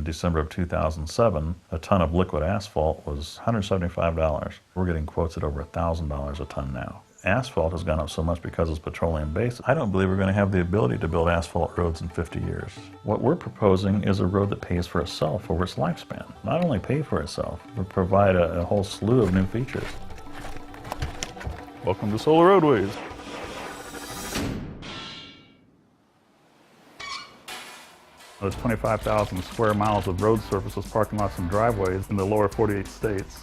in December of 2007, a ton of liquid asphalt was $175. We're getting quotes at over $1,000 a ton now. Asphalt has gone up so much because it's petroleum-based. I don't believe we're going to have the ability to build asphalt roads in 50 years. What we're proposing is a road that pays for itself over its lifespan. Not only pay for itself, but provide a whole slew of new features. Welcome to Solar Roadways. There's 25,000 square miles of road surfaces, parking lots, and driveways in the lower 48 states.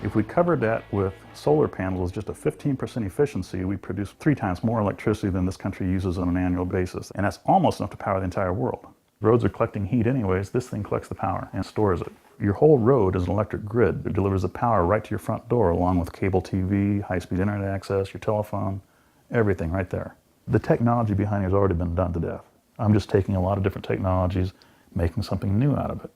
If we covered that with solar panels, just a 15% efficiency, we produce 3 times more electricity than this country uses on an annual basis. And that's almost enough to power the entire world. Roads are collecting heat anyways. This thing collects the power and stores it. Your whole road is an electric grid that delivers the power right to your front door, along with cable TV, high-speed internet access, your telephone, everything right there. The technology behind it has already been done to death. I'm just taking a lot of different technologies, making something new out of it.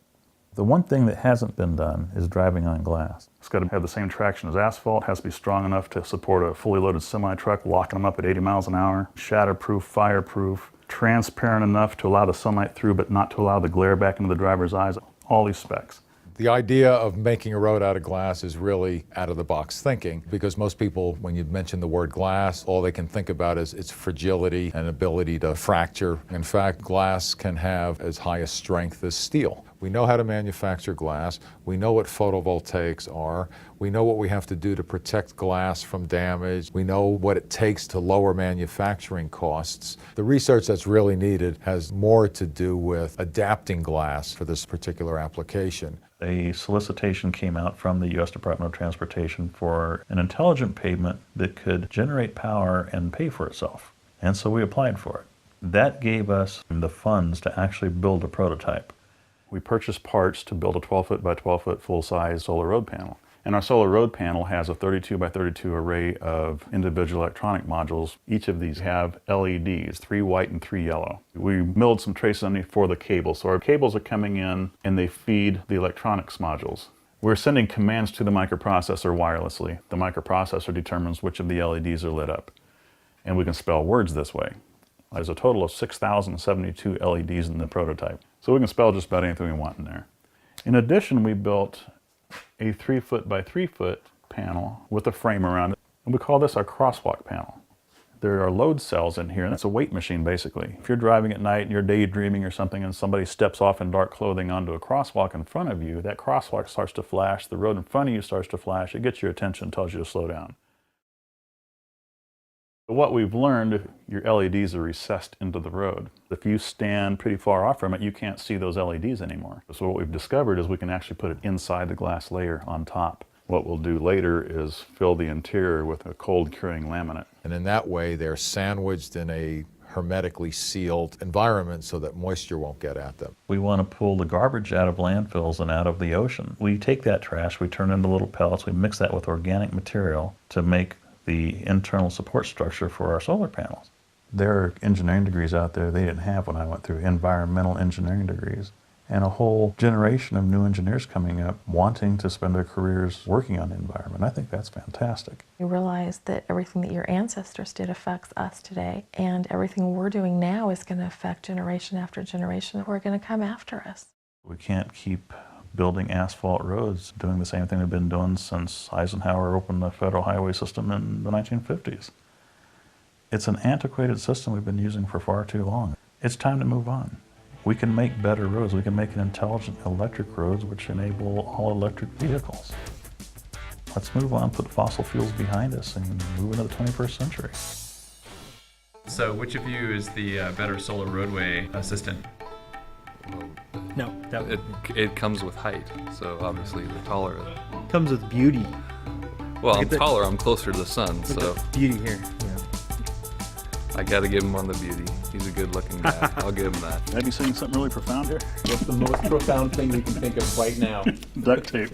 The one thing that hasn't been done is driving on glass. It's got to have the same traction as asphalt, has to be strong enough to support a fully loaded semi-truck, locking them up at 80 miles an hour, shatterproof, fireproof, transparent enough to allow the sunlight through but not to allow the glare back into the driver's eyes, all these specs. The idea of making a road out of glass is really out-of-the-box thinking, because most people, when you mention the word glass, all they can think about is its fragility and ability to fracture. In fact, glass can have as high a strength as steel. We know how to manufacture glass. We know what photovoltaics are. We know what we have to do to protect glass from damage. We know what it takes to lower manufacturing costs. The research that's really needed has more to do with adapting glass for this particular application. A solicitation came out from the U.S. Department of Transportation for an intelligent pavement that could generate power and pay for itself. And so we applied for it. That gave us the funds to actually build a prototype. We purchased parts to build a 12-foot by 12-foot full-size solar road panel. And our solar road panel has a 32 by 32 array of individual electronic modules. Each of these have LEDs, 3 white and 3 yellow. We milled some traces underneath for the cables. So our cables are coming in and they feed the electronics modules. We're sending commands to the microprocessor wirelessly. The microprocessor determines which of the LEDs are lit up. And we can spell words this way. There's a total of 6,072 LEDs in the prototype. So we can spell just about anything we want in there. In addition, we built a 3-foot by 3-foot panel with a frame around it. And we call this our crosswalk panel. There are load cells in here, and it's a weight machine basically. If you're driving at night and you're daydreaming or something and somebody steps off in dark clothing onto a crosswalk in front of you, that crosswalk starts to flash, the road in front of you starts to flash, it gets your attention, tells you to slow down. What we've learned, your LEDs are recessed into the road. If you stand pretty far off from it, you can't see those LEDs anymore. So what we've discovered is we can actually put it inside the glass layer on top. What we'll do later is fill the interior with a cold curing laminate. And in that way, they're sandwiched in a hermetically sealed environment so that moisture won't get at them. We want to pull the garbage out of landfills and out of the ocean. We take that trash, we turn it into little pellets, we mix that with organic material to make the internal support structure for our solar panels. There are engineering degrees out there they didn't have when I went through, environmental engineering degrees, and a whole generation of new engineers coming up wanting to spend their careers working on the environment. I think that's fantastic. You realize that everything that your ancestors did affects us today, and everything we're doing now is going to affect generation after generation who are going to come after us. We can't keep building asphalt roads, doing the same thing we've been doing since Eisenhower opened the federal highway system in the 1950s. It's an antiquated system we've been using for far too long. It's time to move on. We can make better roads. We can make an intelligent electric roads which enable all electric vehicles. Let's move on, put fossil fuels behind us and move into the 21st century. So which of you is the better solar roadway assistant? No, It comes with height, so obviously the taller. comes with beauty. Well, I'm Look at taller, I'm closer to the sun, Look so at the beauty here. I gotta give him on the beauty. He's a good looking guy. I'll give him that. I'd be saying something really profound here. What's the most profound thing you can think of right now? Duct tape.